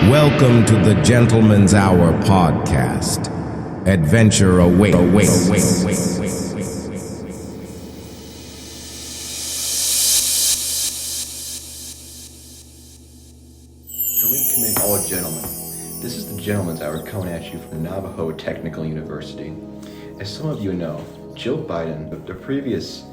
Welcome to the Gentleman's Hour podcast. Adventure awaits. Come in, all gentlemen. This is the Gentleman's Hour coming at you from Navajo Technical University. As some of you know, Jill Biden, the previous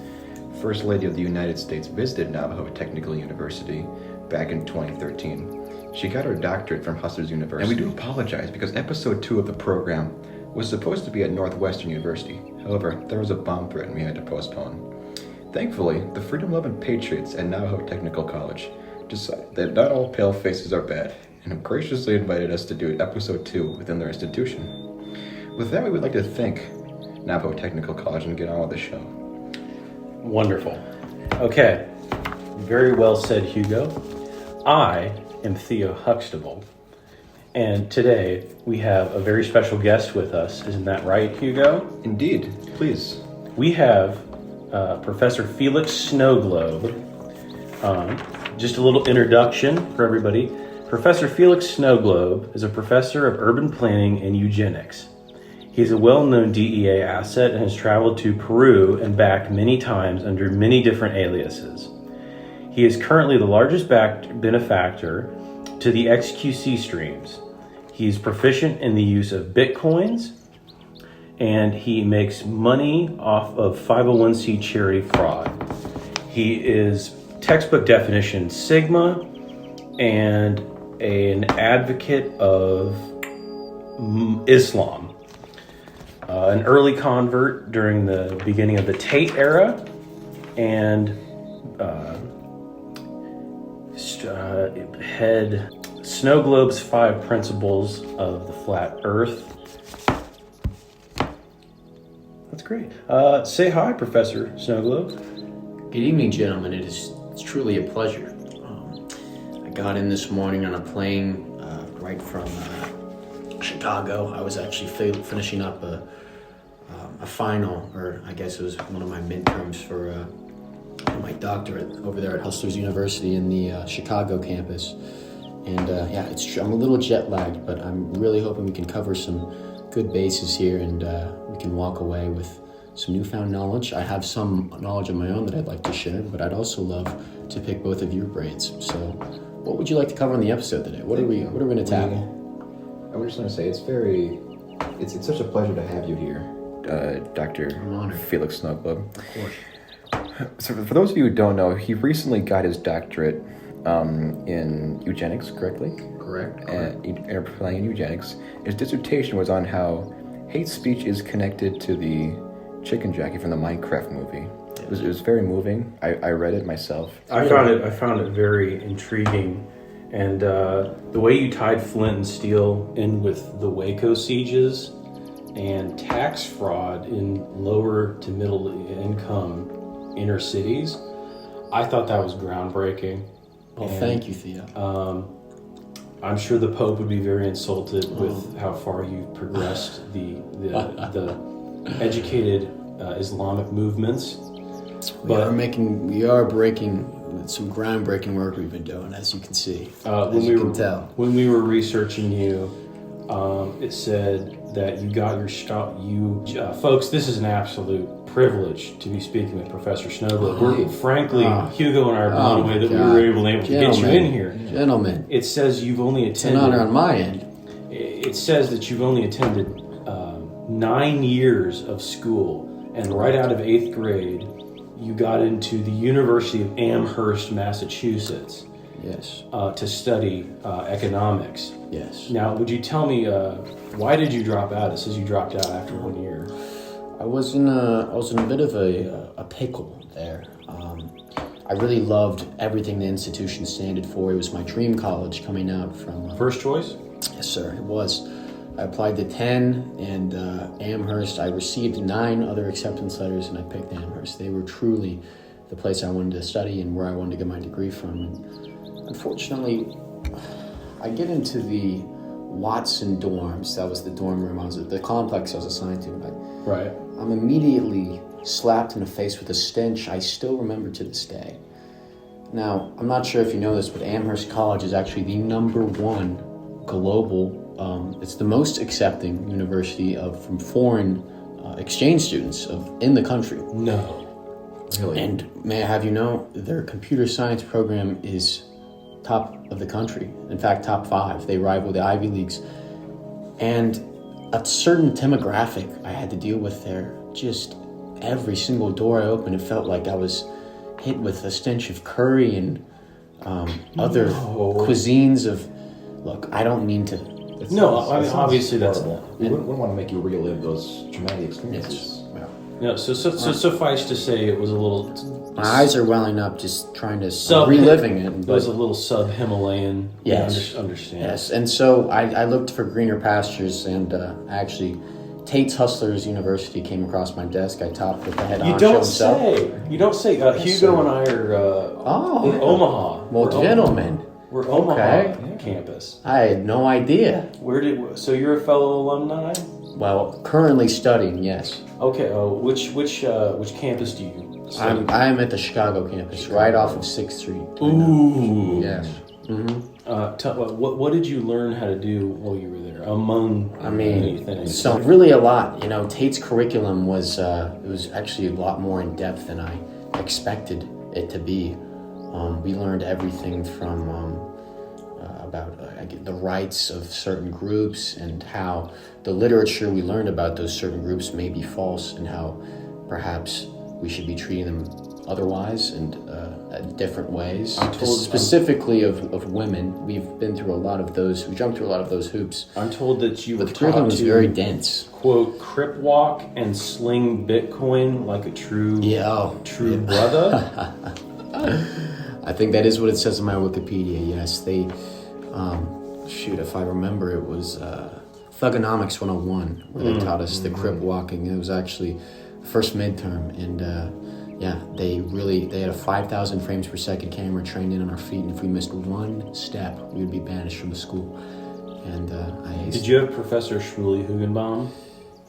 First Lady of the United States, visited Navajo Technical University back in 2013. She got her doctorate from Hustlers University. And we do apologize because episode 2 of the program was supposed to be at Northwestern University. However, there was a bomb threat and we had to postpone. Thankfully, the freedom-loving patriots at Navajo Technical College decided that not all pale faces are bad and have graciously invited us to do episode 2 within their institution. With that, we would like to thank Navajo Technical College and get on with the show. Wonderful. Okay. Very well said, Hugo. I am Theo Huxtable, and today we have a very special guest with us. Isn't that right, Hugo? Indeed. Please. We have Professor FELIX SNOWGLOBE. Just a little introduction for everybody. Professor FELIX SNOWGLOBE is a professor of urban planning and eugenics. He is a well-known DEA asset and has traveled to Peru and back many times under many different aliases. He is currently the largest benefactor to the XQC streams. He is proficient in the use of Bitcoins, and he makes money off of 501c charity fraud. He is textbook definition Sigma and an advocate of Islam. An early convert during the beginning of the Tate era, and head SNOWGLOBE's 5 principles of the flat earth. That's great. Say hi, Professor SNOWGLOBE. Good evening, gentlemen. It's truly a pleasure. I got in this morning on a plane right from Chicago. I was actually finishing up a final, or I guess it was one of my midterms for my doctorate over there at Hustlers University in the Chicago campus. And I'm a little jet lagged, but I'm really hoping we can cover some good bases here and we can walk away with some newfound knowledge. I have some knowledge of my own that I'd like to share, but I'd also love to pick both of your brains. So what would you like to cover on the episode today? What are we going to tackle? I was just going to say, it's such a pleasure to have you here, Dr. FELIX SNOWGLOBE. Of course. So for those of you who don't know, he recently got his doctorate in eugenics, correctly? Correct. Interplanning eugenics. His dissertation was on how hate speech is connected to the chicken jockey from the Minecraft movie. It was very moving. I read it myself. I found it very intriguing, and the way you tied Flint and Steel in with the Waco sieges and tax fraud in lower to middle income inner cities, I thought that was groundbreaking. Well, thank you, Theo. I'm sure the Pope would be very insulted with how far you've progressed the educated Islamic movements. We are breaking some groundbreaking work we've been doing, as you can see. When we were researching you, it said that you got your start. Folks, this is an absolute privilege to be speaking with Professor SNOWGLOBE. Hugo and I are blown away that we were able to get you in here. Gentlemen, it says you've only attended. It's an honor on my end. It says that you've only attended 9 years of school, and right out of 8th grade, you got into the University of Amherst, Massachusetts. Yes. To study economics. Yes. Now, would you tell me why did you drop out? It says you dropped out after 1 year. I was in a bit of a pickle there. I really loved everything the institution stood for. It was my dream college coming out from... First choice? Yes, sir, it was. I applied to 10, and Amherst, I received 9 other acceptance letters, and I picked Amherst. They were truly the place I wanted to study and where I wanted to get my degree from. And unfortunately, I get into the Watson dorms. That was the dorm room the complex I was assigned to. Right. I'm immediately slapped in the face with a stench I still remember to this day. Now, I'm not sure if you know this, but Amherst College is actually the #1 global. It's the most accepting university from foreign exchange students in the country. No. Really? And may I have you know, their computer science program is top of the country. In fact, top 5. They rival the Ivy Leagues. And a certain demographic I had to deal with there, just every single door I opened, it felt like I was hit with a stench of curry and other cuisines of, look, I don't mean to. Obviously that's horrible. We wouldn't want to make you relive those traumatic experiences. No, so suffice to say, it was a little. My eyes are welling up just trying to reliving it. It was a little sub-Himalayan. Yes. Understand. Yes, and so I looked for greener pastures, and actually, Tate's Hustlers University came across my desk. I talked with the head honcho himself. You don't say. Hugo and I are in Omaha. Well, gentlemen. We're Omaha campus. I had no idea. So you're a fellow alumni? Well, currently studying, yes. Okay. Which campus do you study? I'm at the Chicago campus, right off of 6th Street. Ooh. Yes. Mm-hmm. What did you learn how to do while you were there? Among many things. So really a lot. You know, Tate's curriculum was actually a lot more in depth than I expected it to be. We learned everything from about the rights of certain groups and how the literature we learned about those certain groups may be false, and how perhaps we should be treating them otherwise and different ways. Specifically of women, we've been through a lot of those. We jumped through a lot of those hoops. I'm told that you were the curriculum was very dense. Quote, crip walk and sling Bitcoin like a true brother. I think that is what it says in my Wikipedia. Yes, they. If I remember, it was Thugonomics 101 where they taught us the crip walking. It was actually first midterm, and they had a 5,000 frames per second camera trained in on our feet, and if we missed one step, we would be banished from the school. And Did you have Professor Shmuley Hugenbaum?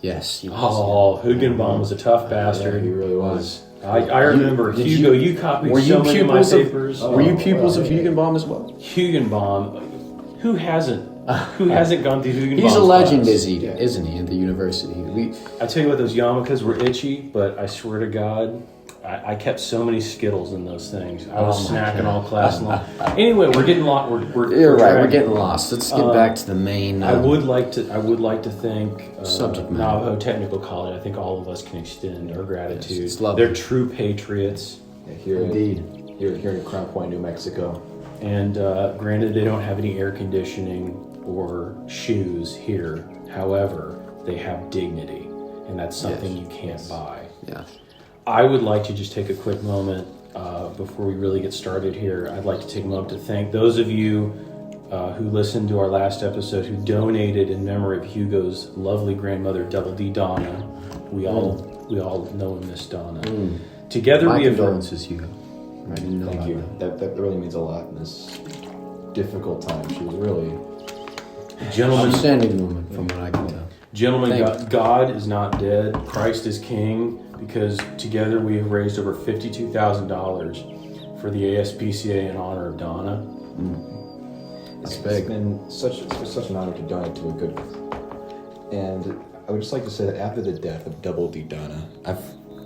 Yes. Hugenbaum was a tough bastard. Yeah, he really was. I remember Hugo. You copied so many of my papers. Were you pupils of Hugenbaum as well? Hugenbaum, who hasn't gone through Hugenbaum? He's a legend, isn't he? At the university. I tell you what, those yarmulkes were itchy, but I swear to God, I kept so many Skittles in those things. I was snacking all class long. Anyway, we're getting lost. You're right. We're getting lost. Let's get back to the main. I would like to thank subject matter. Navajo Technical College. I think all of us can extend our gratitude. Yes, it's lovely. They're true patriots. Yeah, here in Crown Point, New Mexico. And granted, they don't have any air conditioning or shoes here. However, they have dignity, and that's something you can't buy. Yeah. I would like to just take a quick moment before we really get started here. I'd like to take a moment to thank those of you who listened to our last episode, who donated in memory of Hugo's lovely grandmother, Double D Donna. We all know and miss Donna. Together My we have condolences, Hugo. I didn't know. Thank you. That really means a lot in this difficult time. She was really gentlemen. Outstanding woman, from what I can tell. Gentlemen, God is not dead. Christ is King, because together we have raised over $52,000 for the ASPCA in honor of Donna. It's been such an honor to donate to a good one. And I would just like to say that after the death of Double D Donna,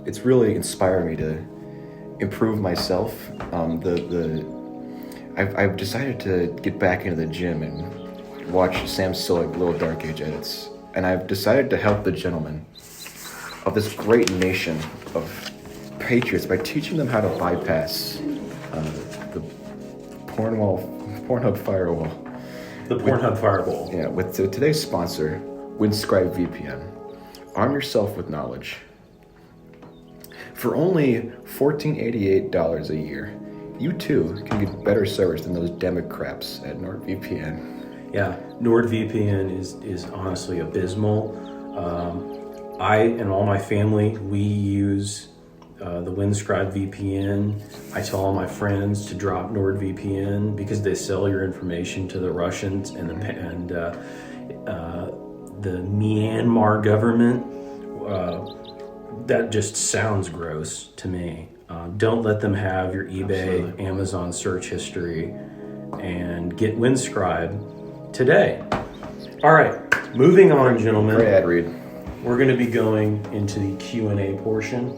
it's really inspired me to improve myself. I've decided to get back into the gym and watch Sam Sillick Little Dark Age edits, and I've decided to help the gentlemen of this great nation of patriots by teaching them how to bypass the Pornhub firewall. The Pornhub firewall. Yeah, with today's sponsor, Windscribe VPN. Arm yourself with knowledge. For only $14.88 a year, you too can get better service than those Democrats at NordVPN. Yeah, NordVPN is honestly abysmal. I and all my family, we use the Windscribe VPN. I tell all my friends to drop NordVPN because they sell your information to the Russians and the Myanmar government. That just sounds gross to me. Don't let them have your eBay, Amazon search history, and get Windscribe. today. All right, moving on, gentlemen. Great ad read. We're going to be going into the Q&A portion,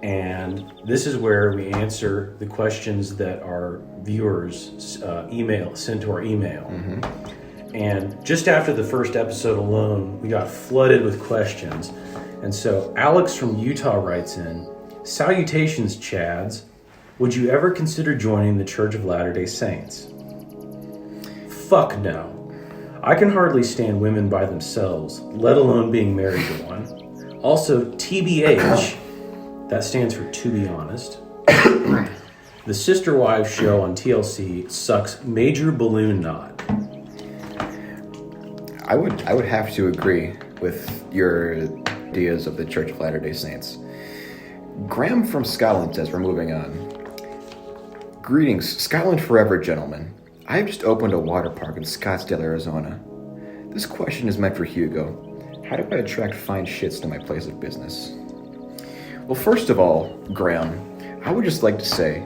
and this is where we answer the questions that our viewers sent to our email. Mm-hmm. And just after the first episode alone, we got flooded with questions. And so Alex from Utah writes in, "Salutations, Chads. Would you ever consider joining the Church of Latter-day Saints?" Fuck no. I can hardly stand women by themselves, let alone being married to one. Also, TBH, that stands for to be honest. The Sister Wives show on TLC sucks major balloon knot. I would have to agree with your ideas of the Church of Latter-day Saints. Graham from Scotland says, we're moving on. Greetings, Scotland forever, gentlemen. I have just opened a water park in Scottsdale, Arizona. This question is meant for Hugo. How do I attract fine shits to my place of business? Well, first of all, Graham, I would just like to say,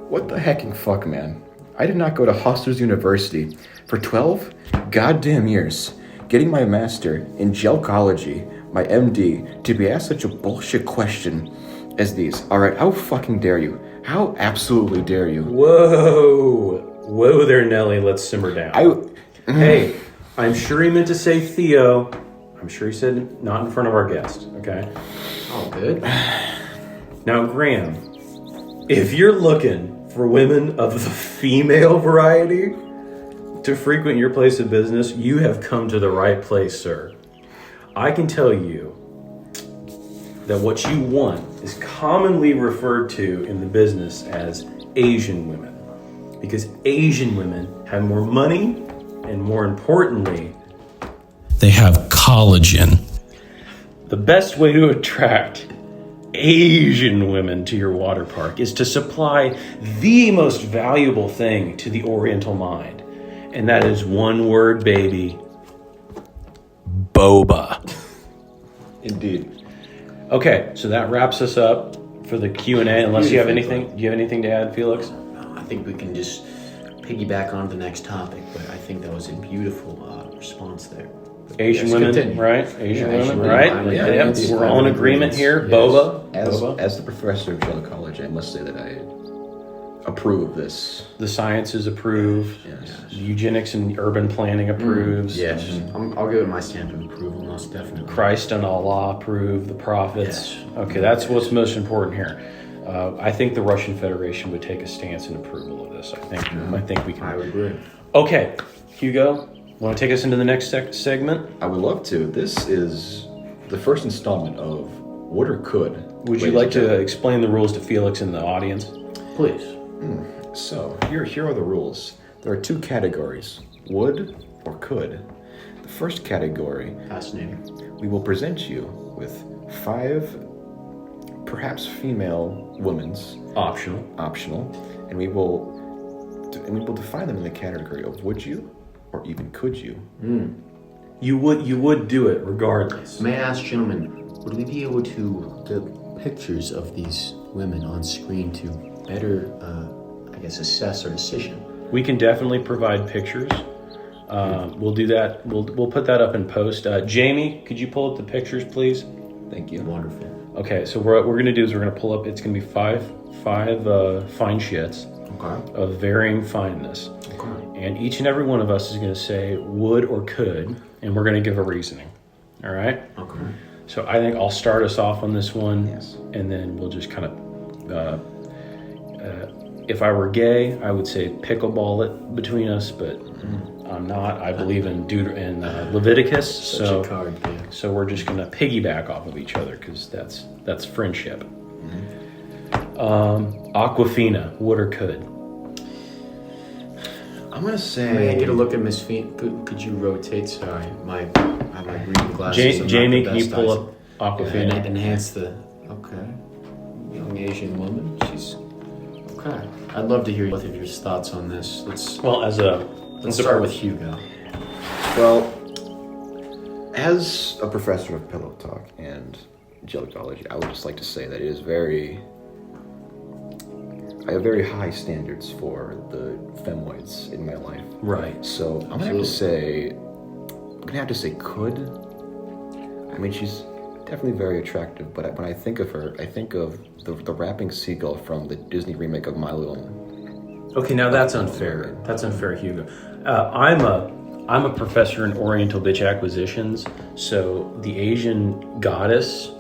what the hecking fuck, man? I did not go to Hustlers University for 12 goddamn years, getting my master in gelcology, my MD, to be asked such a bullshit question as these. All right, how fucking dare you? How absolutely dare you? Whoa there, Nelly. Let's simmer down. Hey, I'm sure he meant to say Theo. I'm sure he said not in front of our guest, okay? All good. Now, Graham, if you're looking for women of the female variety to frequent your place of business, you have come to the right place, sir. I can tell you that what you want is commonly referred to in the business as Asian women. Because Asian women have more money, and more importantly, they have collagen. The best way to attract Asian women to your water park is to supply the most valuable thing to the Oriental mind. And that is one word, baby. Boba. Indeed. Okay, so that wraps us up for the Q&A. Unless you have anything, do you have anything to add, Felix? I think we can just piggyback on the next topic, but I think that was a beautiful response there. Asian Yes, women, continue. right? Asian women, women, right? yeah, Yep. yes. We're all in agreement here. Yes. Boba. As the professor of gelcology, I must say that I approve of this. The sciences approve. Yes. Eugenics and urban planning approves. Yes, I'll give it my stamp of approval, most definitely. Christ and Allah approve. The prophets. Yes. Okay, that's what's most important here. I think the Russian Federation would take a stance in approval of this. I think we can. I would agree. Okay, Hugo, want to take us into the next segment? I would love to. This is the first installment of Would or Could. Would you like to explain the rules to Felix and the audience? Please. So, here are the rules. There are two categories, would or could. The first category, Fascinating. we will present you with 5 perhaps female women's optional, and we will define them in the category of would you or even could you. You would do it regardless. May I ask, gentlemen, would we be able to get pictures of these women on screen to better, assess our decision? We can definitely provide pictures. We'll do that. We'll put that up in post. Jamie, could you pull up the pictures, please? Thank you. Wonderful. Okay, so what we're going to do is we're going to pull up. It's going to be five fine shits Okay. of varying fineness, Okay. and each and every one of us is going to say would or could, and we're going to give a reasoning. All right. Okay. So I think I'll start us off on this one, Yes. and then we'll just kind of. If I were gay, I would say pickleball it between us, but I'm not. I believe in Leviticus, Such a card, yeah. so we're just gonna piggyback off of each other because that's friendship. Aquafina, would or could? I'm gonna say. May I get a look at Miss Fiend? Could you rotate? Sorry, I have my reading glasses. I'm not Jamie, the can you best pull eyes. up Aquafina? And enhance the. Okay. Young Asian woman. She's. Okay. I'd love to hear both of your thoughts on this. Let's start with Hugo. Well, as a professor of pillow talk and gelcology, I would just like to say that it is very I have very high standards for the femoids in my life. Right. So I'm gonna have to say could. I mean, she's definitely very attractive, but when I think of her, I think of the rapping seagull from the Disney remake of My Little. Okay, now that's unfair. That's unfair, Hugo. I'm a professor in Oriental bitch acquisitions, so the Asian goddess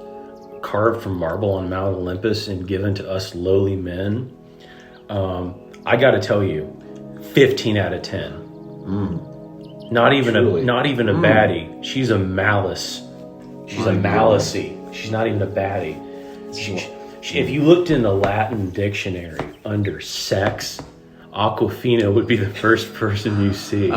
carved from marble on Mount Olympus and given to us lowly men. I got to tell you, 15 out of 10. Not even a baddie. She's a malice. She's a malicey. She's not even a baddie. If you looked in the Latin dictionary under sex, Aquafina would be the first person you see.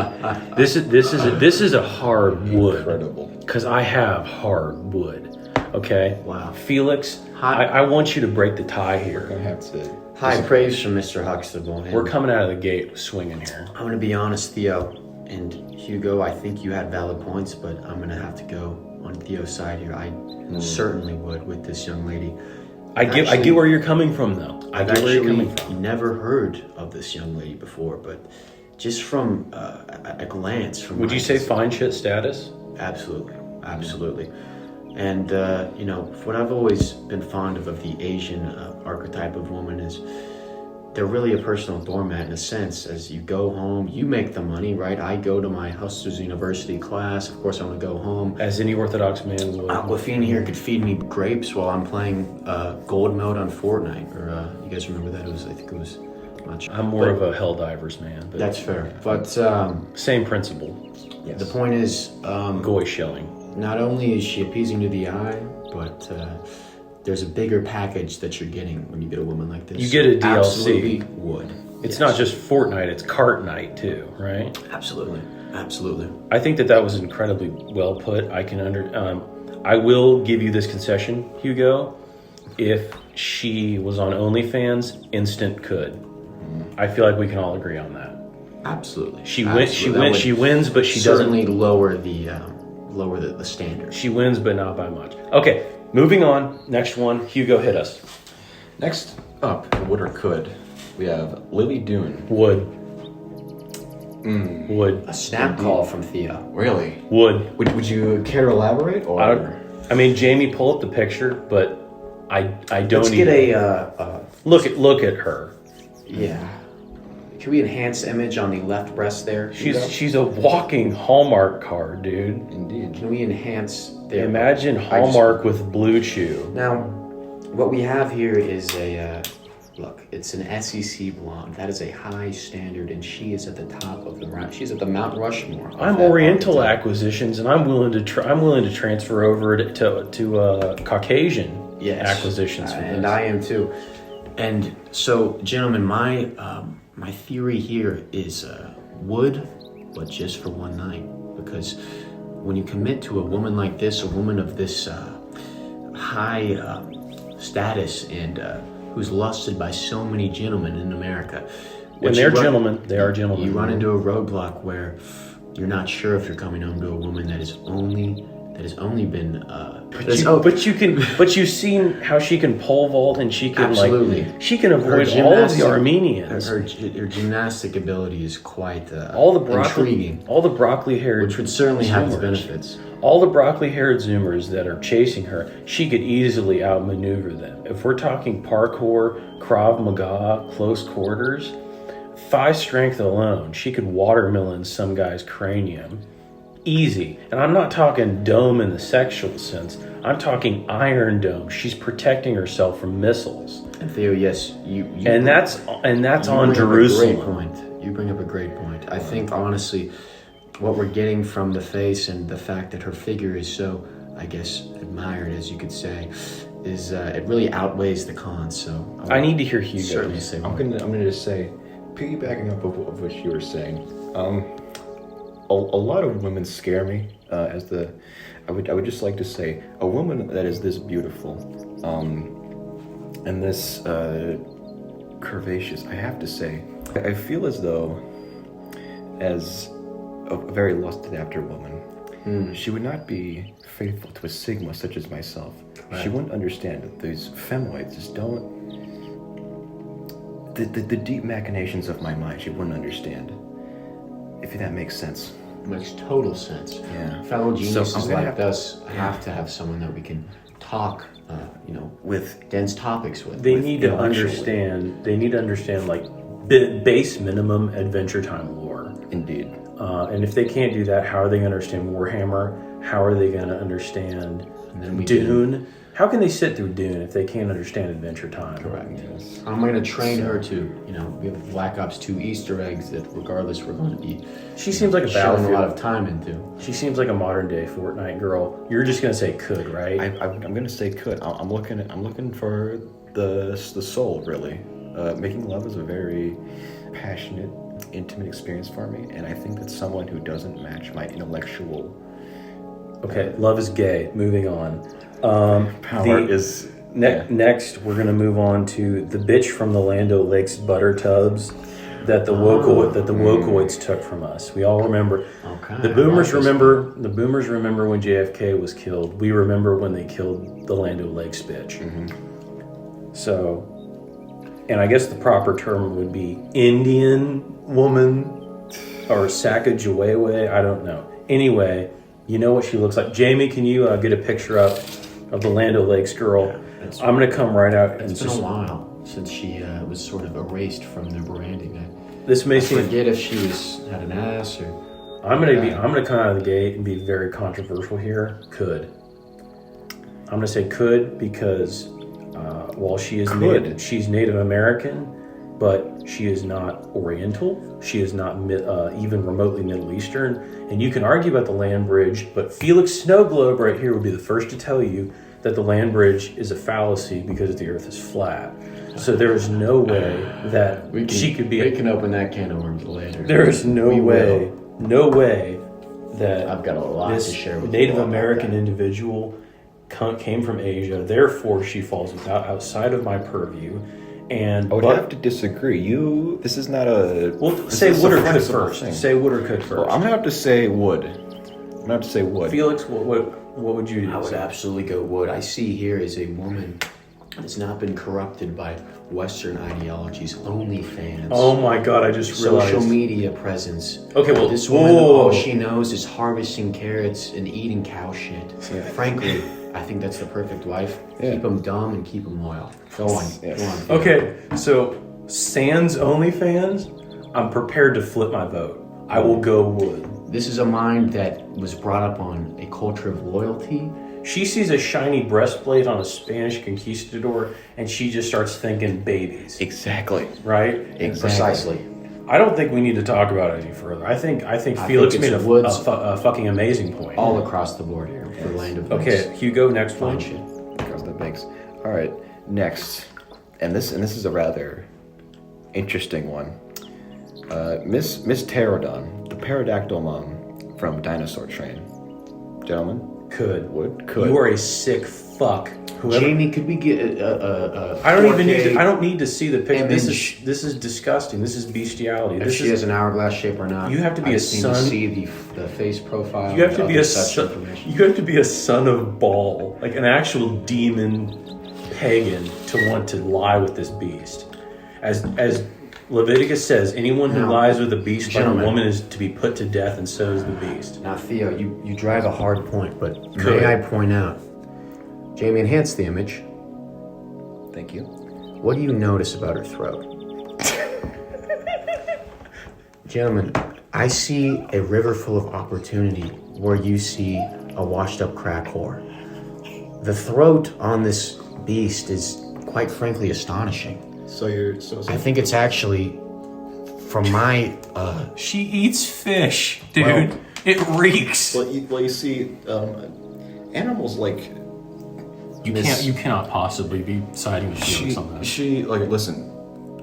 This is a hard wood. Incredible. Because I have hard wood. Okay. Wow. Felix, I want you to break the tie here. I have to. High praise from Mr. Huxtable. And We're coming out of the gate swinging here. I'm going to be honest, Theo and Hugo, I think you had valid points, but I'm going to have to go on Theo's side here. I certainly would with this young lady. I get where you're coming from, though. I get where you're coming from. Never heard of this young lady before, but just from a glance, Would you say fine shit status? Absolutely. And what I've always been fond of the Asian archetype of woman is they're really a personal doormat in a sense. As you go home, you make the money, right? I go to my Hustlers University class. Of course, I want to go home. As any Orthodox man would. Aquafina here could feed me grapes while I'm playing gold mode on Fortnite. Or you guys remember that? I think it was much. I'm more of a Helldivers man. But that's fair. But same principle. Yes. The point is, Goy shilling. not only is she appeasing to the eye, but there's a bigger package that you're getting when you get a woman like this. You get a DLC. Absolutely would. It's not just Fortnite, it's cart night too, right? Absolutely. I think that was incredibly well put. I will give you this concession, Hugo. If she was on OnlyFans, instant could. I feel like we can all agree on that. Absolutely. She wins, but she certainly doesn't lower the standard. She wins, but not by much. Okay, moving on. Next one, Hugo, hit us. Next up, would or could, we have Lily Dune. Would. A snap call from Thea. Really? Would. Would you care to elaborate? Or I mean, Jamie, pull up the picture, but I don't. Let's get a look at her. Yeah. Can we enhance image on the left breast there? She's a walking Hallmark card, dude. Indeed. Can we enhance there? Imagine Hallmark with Blue Chew. Now, what we have here is look, it's an SEC blonde. That is a high standard, and she is at the top of the round. She's at the Mount Rushmore. I'm Oriental acquisitions, and I'm willing to transfer over to Caucasian acquisitions. And I am too. And so, gentlemen, my theory here is would, but just for one night, because when you commit to a woman like this, a woman of this high status and who's lusted by so many gentlemen in America. And they're gentlemen. They are gentlemen. You run into a roadblock where you're not sure if you're coming home to a woman that has only been. But you've seen how she can pole vault and she can she can avoid her all of the Armenians. Her gymnastic ability is quite intriguing. All the broccoli-haired, which would certainly have its benefits. All the broccoli-haired Zoomers that are chasing her, she could easily outmaneuver them. If we're talking parkour, Krav Maga, close quarters, thigh strength alone, she could watermelon some guy's cranium. Easy. And I'm not talking dome in the sexual sense. I'm talking Iron Dome. She's protecting herself from missiles. And Theo, yes, that's on Jerusalem. You bring up a great point. I think honestly, what we're getting from the face and the fact that her figure is so, I guess, admired, as you could say, is it really outweighs the cons. So I need to hear Hugo. Certainly say I'm gonna just say, piggybacking up of what you were saying. A lot of women scare me. I would just like to say, a woman that is this beautiful, and this curvaceous. I have to say, I feel as though, as a very lusted after woman, she would not be faithful to a sigma such as myself. Right. She wouldn't understand that these femoids just don't. the deep machinations of my mind, she wouldn't understand. If that makes sense. It makes total sense. Yeah. Fellow geniuses like us yeah. have to have someone that we can talk, with dense topics with. They need to understand. They need to understand like base minimum Adventure Time lore. Indeed. And if they can't do that, how are they going to understand Warhammer? How are they going to understand Dune? How can they sit through Dune if they can't understand Adventure Time? Correct. Yes. I'm going to train her to, we have Black Ops 2 Easter eggs that regardless we're going to be She seems like a showing a lot Battlefield. of time into. She seems like a modern day Fortnite girl. You're just going to say could, right? I'm going to say could. I'm looking for the soul, really. Making love is a very passionate, intimate experience for me, and I think that someone who doesn't match my intellectual... Okay, love is gay. Moving on. Power is... Next, we're going to move on to the bitch from the Lando Lakes butter tubs that the Wokoids took from us. We all remember. Okay. The boomers remember when JFK was killed. We remember when they killed the Lando Lakes bitch. Mm-hmm. So, and I guess the proper term would be Indian woman or Sacagawea. I don't know. Anyway, you know what she looks like. Jamie, can you get a picture up of the Lando Lakes girl? I'm going to come right out. It's been a while since she was sort of erased from the branding. I forget if she had an ass or... I'm going to come out of the gate and be very controversial here. Could. I'm going to say could because while she is she's Native American, but she is not Oriental. She is not even remotely Middle Eastern. And you can argue about the land bridge, but Felix Snowglobe right here would be the first to tell you that the land bridge is a fallacy because the Earth is flat. So there is no way that she could be... We can open that can of worms later. There is no way that I've got a lot this to share with Native you all American about that. individual came from Asia. Therefore, she falls outside of my purview. And I would have to disagree. This is not a... Well, say would or could first. Say would or could first. Well, I'm going to have to say would. Felix, what would you do? I would absolutely go would. I see here is a woman that's not been corrupted by Western ideologies, OnlyFans. Oh my God, I just realized. Social media presence. Okay, well, this woman, all she knows is harvesting carrots and eating cow shit. Yeah. Frankly, I think that's the perfect wife. Yeah. Keep them dumb and keep them loyal. Go on. Yes. Go on. Okay, so sans OnlyFans, I'm prepared to flip my vote. I will go would. This is a mind that was brought up on a culture of loyalty. She sees a shiny breastplate on a Spanish conquistador, and she just starts thinking babies. Exactly. Right? Exactly. Precisely. I don't think we need to talk about it any further. I think Felix think made it's a fucking amazing point. All across the board here for Land of Okay, Hugo, next one. Fine shit. Because that makes... All right, next. And this is a rather interesting one. Miss Pterodon, the pterodactyl mom from Dinosaur Train. Gentlemen? Could. Could. You are a sick fuck. Whoever. Jamie, could we get a I $4K don't need to see the picture. image? This is disgusting. This is bestiality. If she has an hourglass shape or not? You have to be I a just need son. to see the face profile. You have to and be other a such son. information. You have to be a son of Baal, like an actual demon pagan, to want to lie with this beast. As Leviticus says, anyone who Now, lies with a beast like a gentlemen. woman is to be put to death, and so is the beast. Now, Theo, you drive a hard point, but Could. may I point out, Jamie, enhance the image. Thank you. What do you notice about her throat? Gentlemen, I see a river full of opportunity where you see a washed up crack whore. The throat on this beast is quite frankly astonishing. So you're... I think it's actually, from my... She eats fish, dude. Well- it reeks. Well, you see, animals like... You cannot possibly be siding with Felix on that. She listen.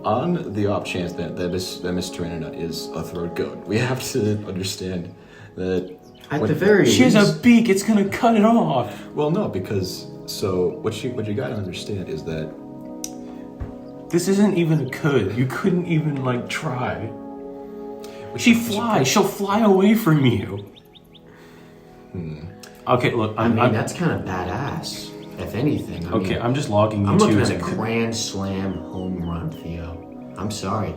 On the off chance that Miss Tyranna is a throat goat, we have to understand that. At the very She has least... a beak. It's gonna cut it off. Well, no, because what you gotta understand is that This isn't even a could. You couldn't even try. She flies. She'll fly away from you. Okay, look. I mean, that's kind of badass, if anything. I Okay, mean, I'm just logging you I'm looking to at as a a grand slam home run, Theo. I'm sorry.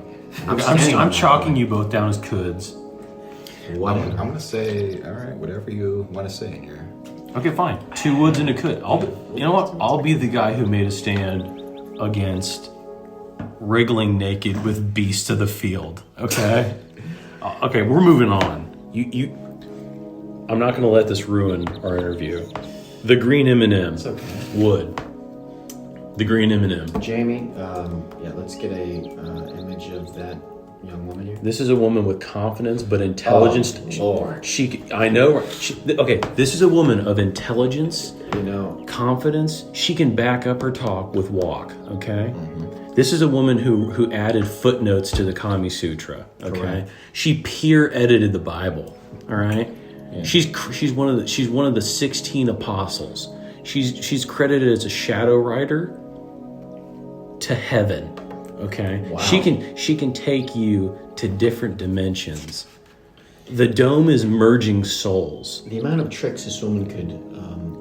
I'm chalking you both down as coulds. Whatever. I'm gonna say, all right, whatever you want to say here. Okay, fine. 2 woulds and a could. You know what? I'll be the guy who made a stand against wriggling naked with beasts of the field. Okay. Okay, we're moving on. I'm not gonna let this ruin our interview. The green M&M. It's okay. Wood. The green M&M. Jamie, let's get a image of that young woman here. This is a woman with confidence, but intelligence. Oh, Lord. I know. Okay, this is a woman of intelligence, confidence. She can back up her talk with walk. Okay. Mm-hmm. This is a woman who added footnotes to the Kama Sutra. Okay. Correct. She peer edited the Bible. All right. Yeah. She's one of the 16 apostles. She's credited as a shadow rider to heaven. Okay. Wow. She can take you to different dimensions. The dome is merging souls. The amount of tricks this woman could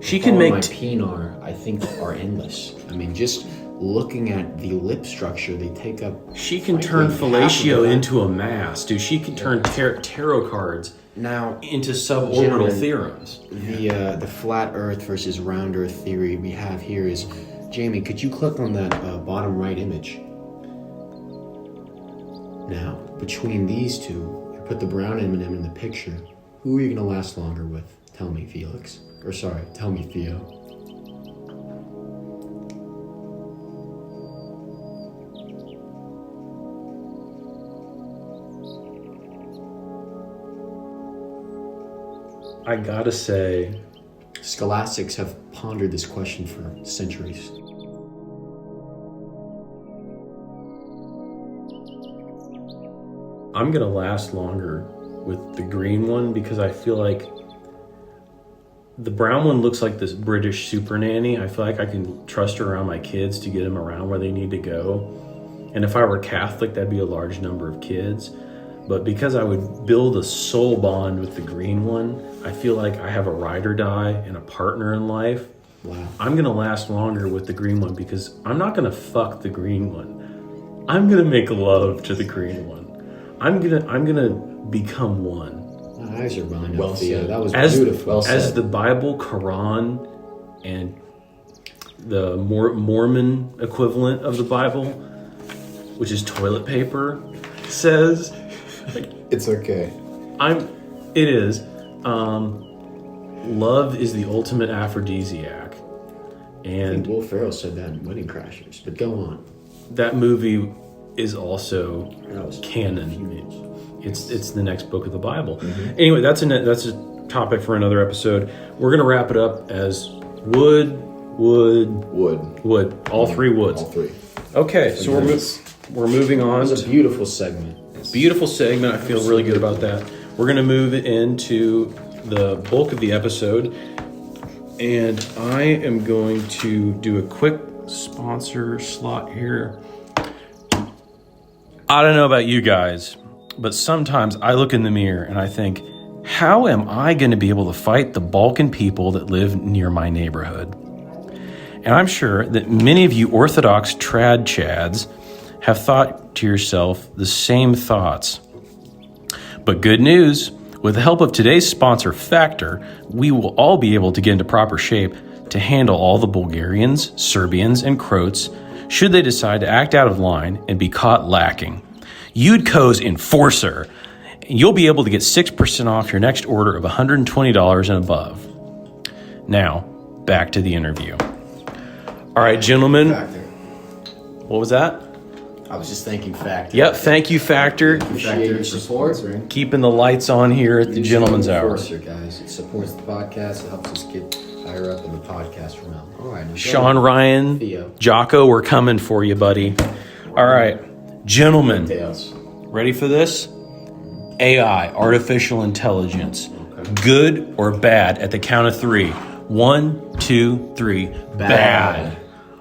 she can make my pinar, I think, are endless. I mean, just looking at the lip structure, they take up. She can turn fellatio into a mass, dude. She can turn tarot cards now into suborbital theorems. The flat Earth versus round Earth theory we have here is, Jamie, could you click on that bottom right image? Now, between these two, you put the brown M&M in the picture. Who are you going to last longer with? Tell me, Felix. Or sorry, tell me, Theo. I gotta say, scholastics have pondered this question for centuries. I'm gonna last longer with the green one because I feel like the brown one looks like this British super nanny. I feel like I can trust her around my kids to get them around where they need to go. And if I were Catholic, that'd be a large number of kids. But because I would build a soul bond with the green one, I feel like I have a ride or die and a partner in life. Wow. I'm gonna last longer with the green one because I'm not gonna fuck the green one. I'm gonna make love to the green one. I'm gonna become one. My eyes are burning. Well said. That was beautiful. Well said. As the Bible, Quran, and the Mormon equivalent of the Bible, which is toilet paper, says. It's okay. It is. Love is the ultimate aphrodisiac. I And think Will Ferrell said that in Wedding Crashers, but go on. that movie is also That was canon. huge. It's the next book of the Bible. Mm-hmm. Anyway, that's a topic for another episode. We're gonna wrap it up as wood. All 3 woods. All 3. Okay, so we're moving on. It was a beautiful segment. Beautiful segment. I feel really good about that. We're gonna move into the bulk of the episode, and I am going to do a quick sponsor slot here. I don't know about you guys, but sometimes I look in the mirror and I think, how am I going to be able to fight the Balkan people that live near my neighborhood? And I'm sure that many of you Orthodox trad chads have thought to yourself the same thoughts. But good news, with the help of today's sponsor, Factor, we will all be able to get into proper shape to handle all the Bulgarians, Serbians, and Croats should they decide to act out of line and be caught lacking. Udco's Enforcer. You'll be able to get 6% off your next order of $120 and above. Now, back to the interview. All right, gentlemen. Factor. What was that? I was just thanking Factor. Yep, thank you, Factor. Appreciate your support. Keeping the lights on here at the Gentleman's Hour. Enforcer, guys. It supports the podcast. It helps us get higher up in the podcast realm. All right. Now Sean Ryan, Theo. Jocko, we're coming for you, buddy. All right, gentlemen, Details. ready for this? AI, artificial intelligence, good or bad at the count of 3. 1, 2, 3. Bad.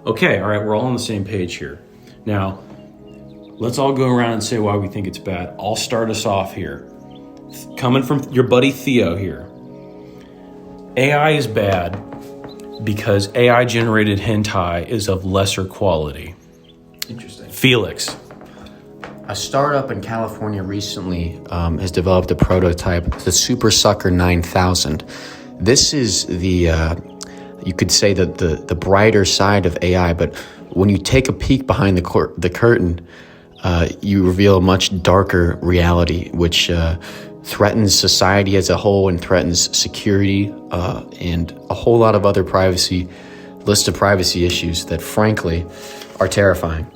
Okay, all right, we're all on the same page here. Now, let's all go around and say why we think it's bad. I'll start us off here. Coming from your buddy Theo here. AI is bad because AI-generated hentai is of lesser quality. Interesting. Felix. A startup in California recently has developed a prototype, the Super Sucker 9000. This is you could say that the brighter side of AI, but when you take a peek behind the curtain, you reveal a much darker reality, which threatens society as a whole and threatens security and a whole lot of other list of privacy issues that frankly are terrifying.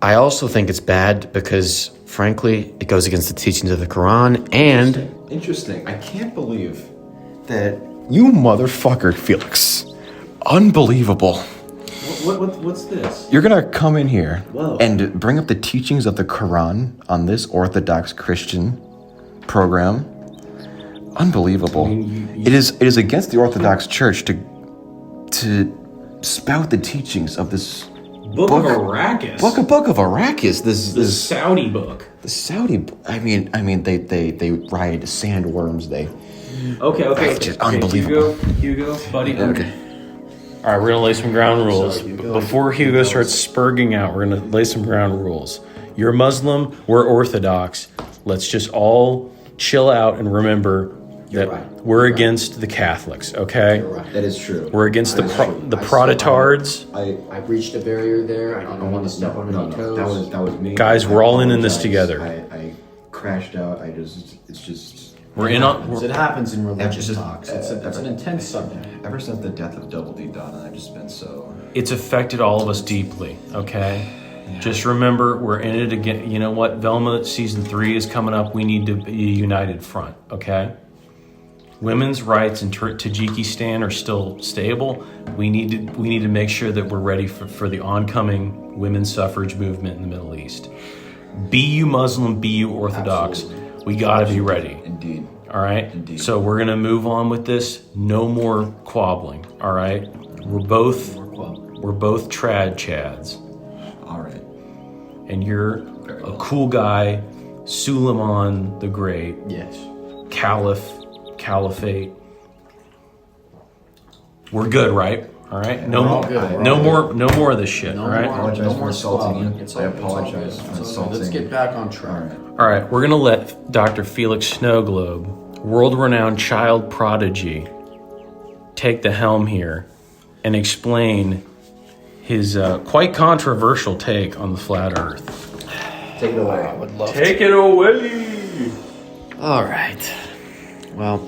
I also think it's bad because, frankly, it goes against the teachings of the Quran and... Interesting. I can't believe that you motherfucker, Felix. Unbelievable. What's this? You're gonna come in here Whoa. and bring up the teachings of the Quran on this Orthodox Christian program. Unbelievable. It is against the Orthodox Church to spout the teachings of this Book of Arrakis. Book of Arrakis. The Saudi book. The Saudi. I mean, they ride sandworms. Okay. It's just unbelievable. Hugo, buddy. Okay. All right, we're gonna lay some ground rules. Before Hugo starts spurging out, we're gonna lay some ground rules. You're Muslim, we're Orthodox. Let's just all chill out and remember that we're against the Catholics, okay? You're right. That is true. We're against the prototards. I breached a barrier there. I don't want to step on any toes. That was me. Guys, we're all in this together. I crashed out. It's just. It happens in religious Just- talks. It's an intense subject. Ever since the death of Double D Don, I've just been so. It's affected all of us deeply, okay? Just remember, we're in it again. You know what? Velma season 3 is coming up. We need to be a united front, okay? Women's rights in Tajikistan are still stable. We need to make sure that we're ready for the oncoming women's suffrage movement in the Middle East. Be you Muslim, be you Orthodox. Absolutely. We gotta be ready. Indeed. All right? Indeed. So we're gonna move on with this. No more quabbling, all right? We're both trad chads. All right. And you're a cool guy, Suleiman the Great, Yes. Caliphate. We're good, right? All right. No more of this shit. All right. I apologize for insulting you. It's I all good. apologize for insulting Let's get back on track. All right. We're gonna let Dr. Felix Snowglobe, world-renowned child prodigy, take the helm here and explain his quite controversial take on the flat Earth. Take it away. I would love Take it away. All right. Well,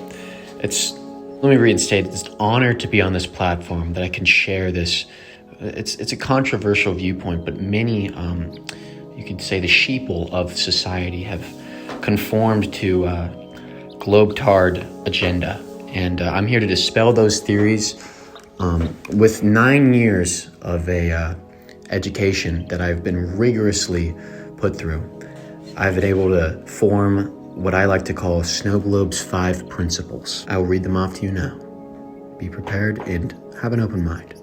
let me reinstate it's an honor to be on this platform that I can share this. It's a controversial viewpoint, but many, you could say the sheeple of society have conformed to globetard agenda. And I'm here to dispel those theories. With 9 years of education that I've been rigorously put through, I've been able to form what I like to call Snowglobe's 5 principles. I will read them off to you now. Be prepared and have an open mind.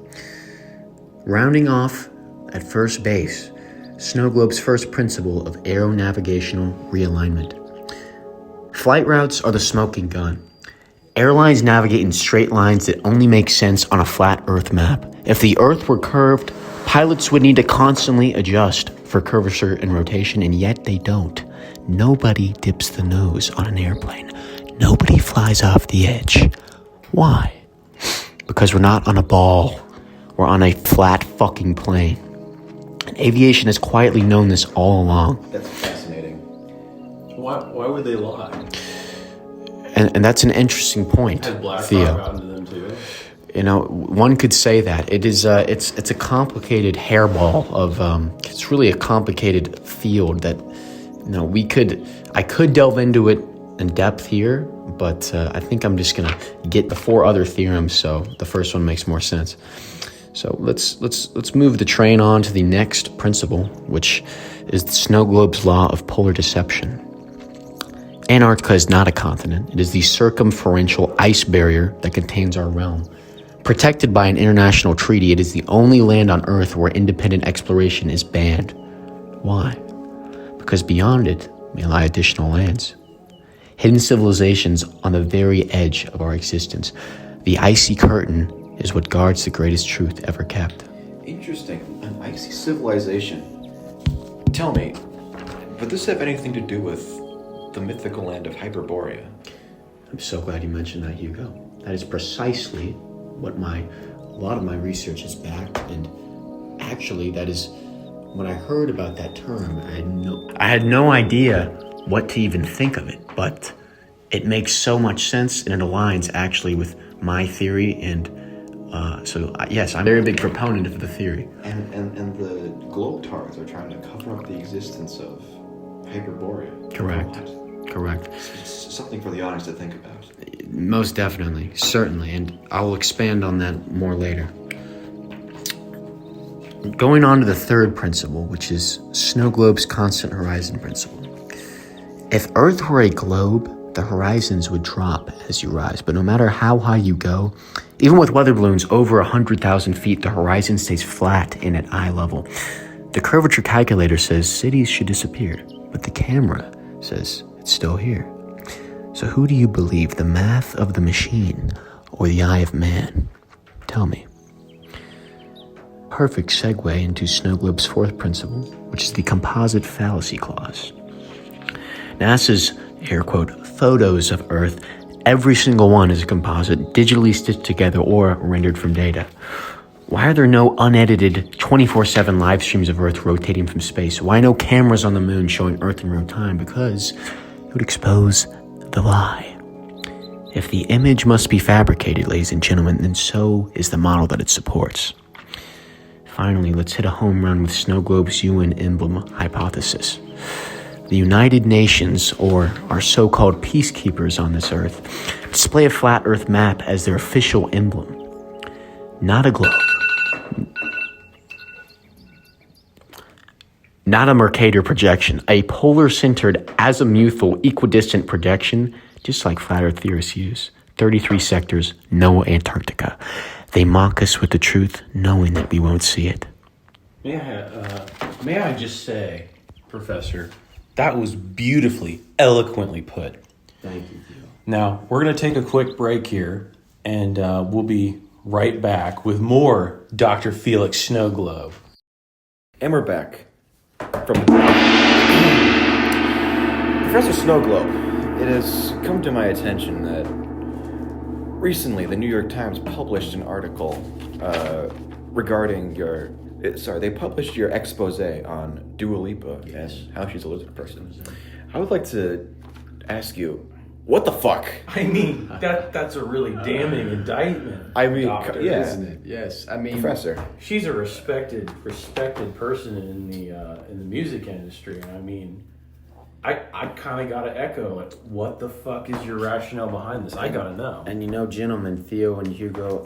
Rounding off at first base, Snowglobe's first principle of aeronavigational realignment. Flight routes are the smoking gun. Airlines navigate in straight lines that only make sense on a flat Earth map. If the Earth were curved, pilots would need to constantly adjust for curvature and rotation, and yet they don't. Nobody dips the nose on an airplane. Nobody flies off the edge. Why? Because we're not on a ball. We're on a flat fucking plane. And aviation has quietly known this all along. That's fascinating. Why would they lie? And that's an interesting point, Theo. Gotten to them too? You know, one could say that it is. It's a complicated hairball of. It's really a complicated field that, you know, I could delve into it in depth here, but I think I'm just gonna get the 4 other theorems. So the first one makes more sense. So let's move the train on to the next principle, which is the Snowglobe's law of polar deception. Antarctica is not a continent. It is the circumferential ice barrier that contains our realm. Protected by an international treaty, it is the only land on Earth where independent exploration is banned. Why? Because beyond it may lie additional lands. Hidden civilizations on the very edge of our existence. The icy curtain is what guards the greatest truth ever kept. Interesting. An icy civilization. Tell me, Would this have anything to do with the mythical land of Hyperborea? I'm so glad you mentioned that, Hugo. That is precisely what a lot of my research is backed, and actually that is, when I heard about that term, I had no idea what to even think of it, but it makes so much sense, and it aligns actually with my theory, and yes, I'm a very big proponent of the theory. And the Globetards are trying to cover up the existence of Hyperborea. Correct. It's something for the audience to think about. Most definitely, certainly, and I'll expand on that more later. Going on to the third principle, which is Snowglobe's constant horizon principle. If Earth were a globe, the horizons would drop as you rise, but no matter how high you go, even with weather balloons over 100,000 feet, the horizon stays flat and at eye level. The curvature calculator says cities should disappear, but the camera says it's still here. So who do you believe, the math of the machine or the eye of man? Tell me. Perfect segue into Snowglobe's fourth principle, which is the composite fallacy clause. NASA's, air quote, photos of Earth, every single one is a composite, digitally stitched together or rendered from data. Why are there no unedited 24/7 live streams of Earth rotating from space? Why no cameras on the moon showing Earth in real time? Because it would expose the lie. If the image must be fabricated, ladies and gentlemen, then so is the model that it supports. Finally, let's hit a home run with Snowglobe's UN emblem hypothesis. The United Nations, or our so-called peacekeepers on this Earth, display a flat Earth map as their official emblem. Not a globe. Not a Mercator projection, a polar-centered, azimuthal, equidistant projection, just like flat Earth theorists use. 33 sectors, no Antarctica. They mock us with the truth, knowing that we won't see it. May I just say, Professor, that was beautifully, eloquently put. Thank you. Now, we're going to take a quick break here, and we'll be right back with more Dr. Felix Snowglobe. And we're back from Professor Snowglobe. It has come to my attention that recently the New York Times published an article regarding they published your expose on Dua Lipa and how she's a lizard person. I would like to ask you, what the fuck? I mean, that's a really damning indictment. I mean, doctor, yeah. Isn't it? Yes. I mean, Professor. She's a respected person in the music industry, and I mean, I kind of gotta echo, like, what the fuck is your rationale behind this? I gotta know. And you know, gentlemen, Theo and Hugo,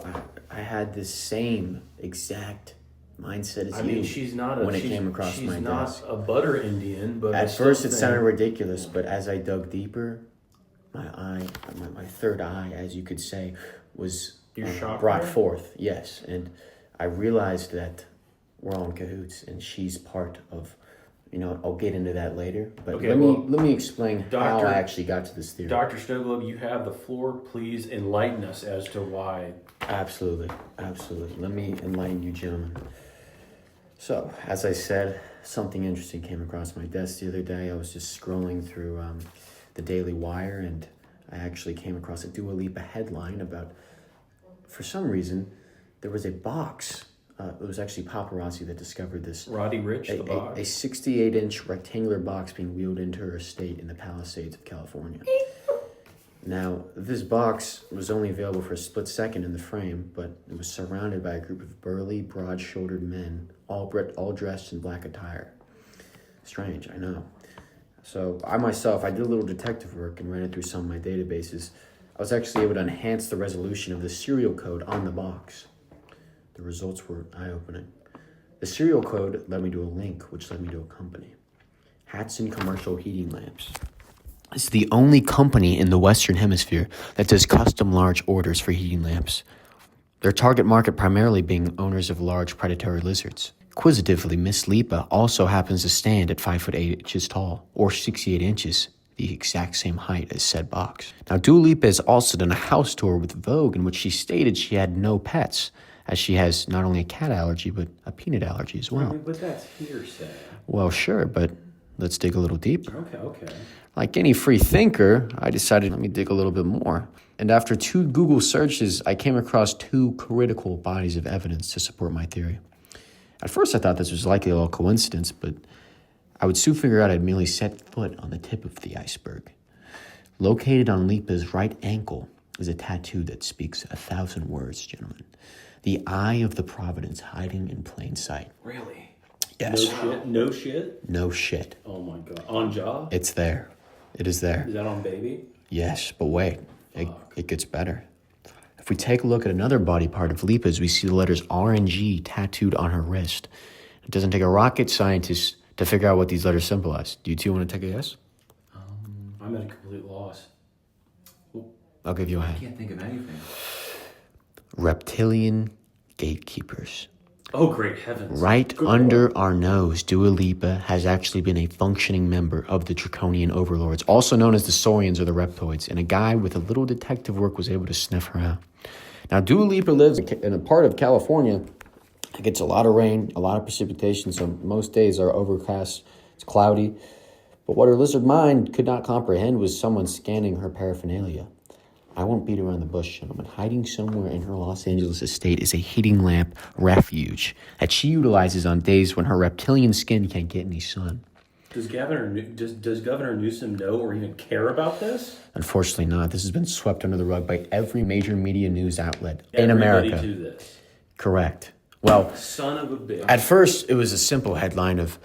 I had the same exact mindset as you. I mean, she's not a, when it came across my desk. She's not a butter Indian, but at first it sounded ridiculous, but as I dug deeper, my third eye, as you could say, was brought forth. Yes, and I realized that we're all in cahoots, and she's part of. You know, I'll get into that later, but let me explain how I actually got to this theory. Dr. Snowglobe, you have the floor. Please enlighten us as to why. Absolutely. Let me enlighten you, gentlemen. So, as I said, something interesting came across my desk the other day. I was just scrolling through the Daily Wire, and I actually came across a Dua Lipa headline about, for some reason, there was a box. It was actually paparazzi that discovered this. Roddy Ricch, the box. A 68-inch rectangular box being wheeled into her estate in the Palisades of California. Now, this box was only available for a split second in the frame, but it was surrounded by a group of burly, broad-shouldered men, all dressed in black attire. Strange, I know. So I did a little detective work and ran it through some of my databases. I was actually able to enhance the resolution of the serial code on the box. The results were eye-opening. The serial code led me to a link, which led me to a company. Hatson Commercial Heating Lamps. It's the only company in the Western Hemisphere that does custom large orders for heating lamps. Their target market primarily being owners of large predatory lizards. Inquisitively, Miss Lipa also happens to stand at 5'8" tall, or 68 inches, the exact same height as said box. Now, Dua Lipa has also done a house tour with Vogue in which she stated she had no pets, as she has not only a cat allergy, but a peanut allergy as well. But that's hearsay. Well, sure, but let's dig a little deeper. Okay. Like any free thinker, I decided, let me dig a little bit more. And after 2 Google searches, I came across 2 critical bodies of evidence to support my theory. At first, I thought this was likely all coincidence, but I would soon figure out I'd merely set foot on the tip of the iceberg. Located on Lipa's right ankle is a tattoo that speaks 1,000 words, gentlemen. The eye of the Providence hiding in plain sight. Really? Yes. No shit? No shit. Oh my God. On jaw? It's there. It is there. Is that on baby? Yes, but wait. It gets better. If we take a look at another body part of Lipa's, we see the letters R and G tattooed on her wrist. It doesn't take a rocket scientist to figure out what these letters symbolize. Do you two want to take a guess? I'm at a complete loss. I'll give you a I hint. can't think of anything. Reptilian gatekeepers. Oh, great heavens. Right under our nose, Dua Lipa has actually been a functioning member of the Draconian Overlords, also known as the Saurians or the Reptoids, and a guy with a little detective work was able to sniff her out. Now, Dua Lipa lives in a part of California that gets a lot of rain, a lot of precipitation, so most days are overcast, it's cloudy. But what her lizard mind could not comprehend was someone scanning her paraphernalia. I won't beat around the bush, gentlemen. Hiding somewhere in her Los Angeles estate is a heating lamp refuge that she utilizes on days when her reptilian skin can't get any sun. Does Governor Newsom know or even care about this? Unfortunately not. This has been swept under the rug by every major media news outlet in America. Everybody do this. Correct. Well, Son of a bitch. at first it was a simple headline of,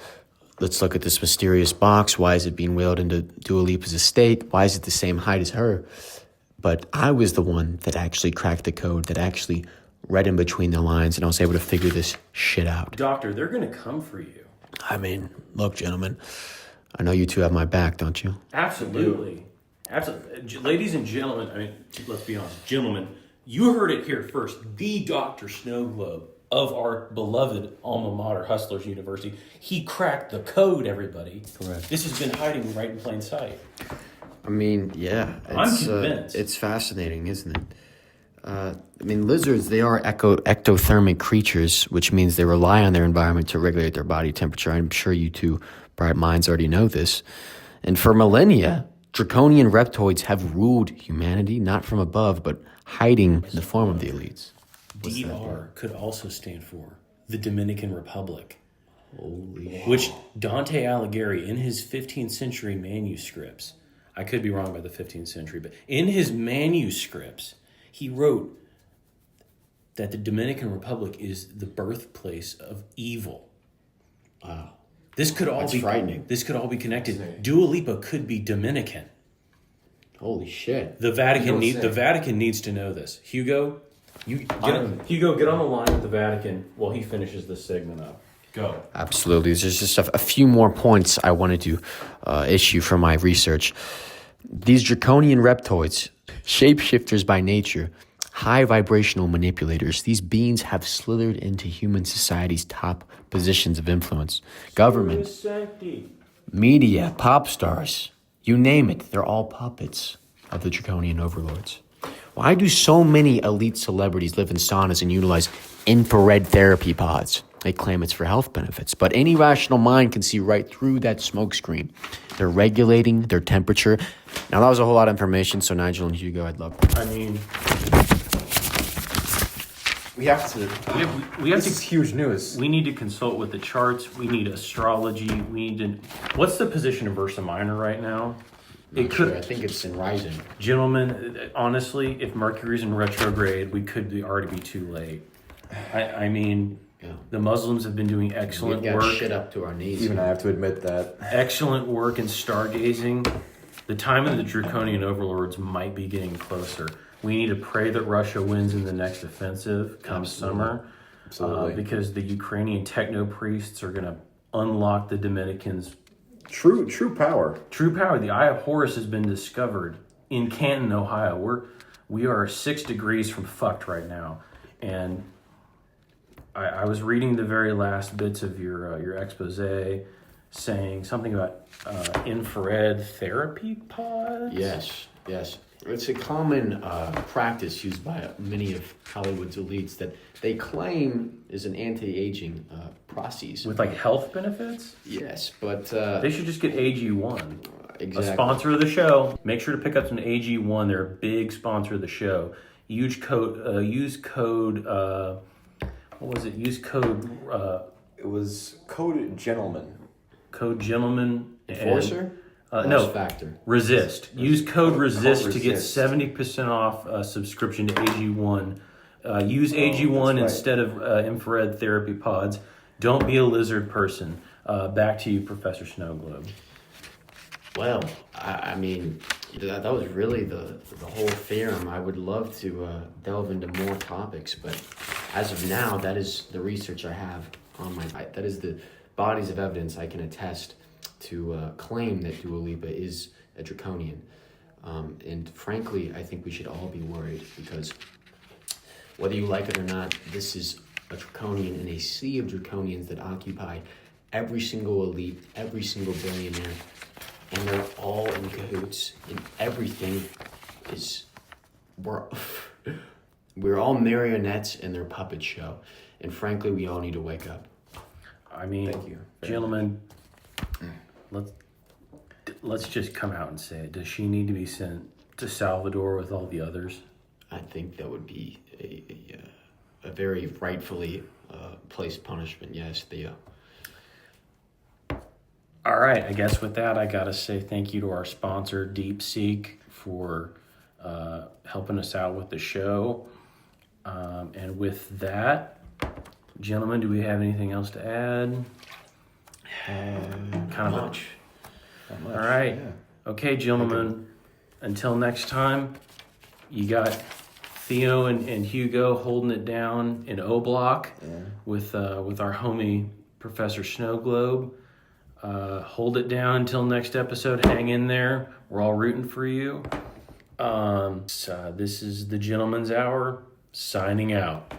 let's look at this mysterious box. Why is it being wheeled into Dua Lipa's estate? Why is it the same height as her? But I was the one that actually cracked the code, that actually read in between the lines, and I was able to figure this shit out. Doctor, they're going to come for you. I mean, look, gentlemen, I know you two have my back, don't you? Absolutely. Ladies and gentlemen, I mean, let's be honest, gentlemen, you heard it here first. The Dr. Snowglobe of our beloved alma mater, Hustlers University. He cracked the code, everybody. Correct. This has been hiding right in plain sight. I mean, yeah. I'm convinced. It's fascinating, isn't it? I mean, lizards, they are ectothermic creatures, which means they rely on their environment to regulate their body temperature. I'm sure you two bright minds already know this. And for millennia, draconian reptoids have ruled humanity, not from above, but hiding in the form of the elites. DR could also stand for the Dominican Republic. Holy shit. Which Dante Alighieri, in his 15th century manuscripts, I could be wrong by the 15th century, but in his manuscripts, he wrote that the Dominican Republic is the birthplace of evil. Wow. This could all That's be frightening. This could all be connected. Dua Lipa could be Dominican. Holy shit. The Vatican needs to know this. Hugo, get on the line with the Vatican while he finishes this segment up. Go. Absolutely. There's just a few more points I wanted to issue from my research. These draconian reptoids, shapeshifters by nature, high vibrational manipulators, these beings have slithered into human society's top positions of influence. Government, media, pop stars, you name it, they're all puppets of the draconian overlords. Why do so many elite celebrities live in saunas and utilize infrared therapy pods? They claim it's for health benefits, but any rational mind can see right through that smokescreen. They're regulating their temperature. Now, that was a whole lot of information, so Nigel and Hugo, I'd love to. I mean, We have to. This is huge news. We need to consult with the charts. We need astrology. We need to. What's the position of Ursa Minor right now? I think it's in rising. Gentlemen, honestly, if Mercury's in retrograde, we could already be too late. I mean, Yeah. the Muslims have been doing excellent We've got work. shit up to our knees. Even I have to admit that. Excellent work in stargazing. The time of the draconian overlords might be getting closer. We need to pray that Russia wins in the next offensive come summer. Absolutely. Because the Ukrainian techno priests are going to unlock the Dominicans' True power. true power. The Eye of Horus has been discovered in Canton, Ohio. We are 6 degrees from fucked right now. And I was reading the very last bits of your expose, saying something about infrared therapy pods. Yes. It's a common practice used by many of Hollywood's elites that they claim is an anti-aging process. With like health benefits? Yes, but They should just get AG1. exactly. A sponsor of the show. Make sure to pick up some AG1. They're a big sponsor of the show. Use code, what was it? Use code, It was code gentleman. code gentleman. Enforcer? No, Factor. resist. Use code resist to get resist. 70% off subscription to AG1. Use AG1 that's right. instead of infrared therapy pods. Don't be a lizard person. Back to you, Professor Snowglobe. Well, I mean, that was really the whole theorem. I would love to delve into more topics, but as of now, that is the research I have on that is the bodies of evidence I can attest to claim that Dua Lipa is a draconian. And frankly, I think we should all be worried because whether you like it or not, this is a draconian in a sea of draconians that occupy every single elite, every single billionaire, and they're all in cahoots, and everything is we're all marionettes in their puppet show, and frankly, we all need to wake up. I mean, Thank you. gentlemen, let's just come out and say it. Does she need to be sent to Salvador with all the others? I think that would be a very rightfully placed punishment. Yes, Theo. All right, I guess with that, I gotta say thank you to our sponsor, Deepseek, for helping us out with the show. And with that, gentlemen, do we have anything else to add? Kind of Much. All right. Yeah. Okay, gentlemen. Until next time, you got Theo and Hugo holding it down in O Block with our homie Professor Snowglobe. Hold it down until next episode. Hang in there. We're all rooting for you. So this is the Gentleman's Hour, signing out.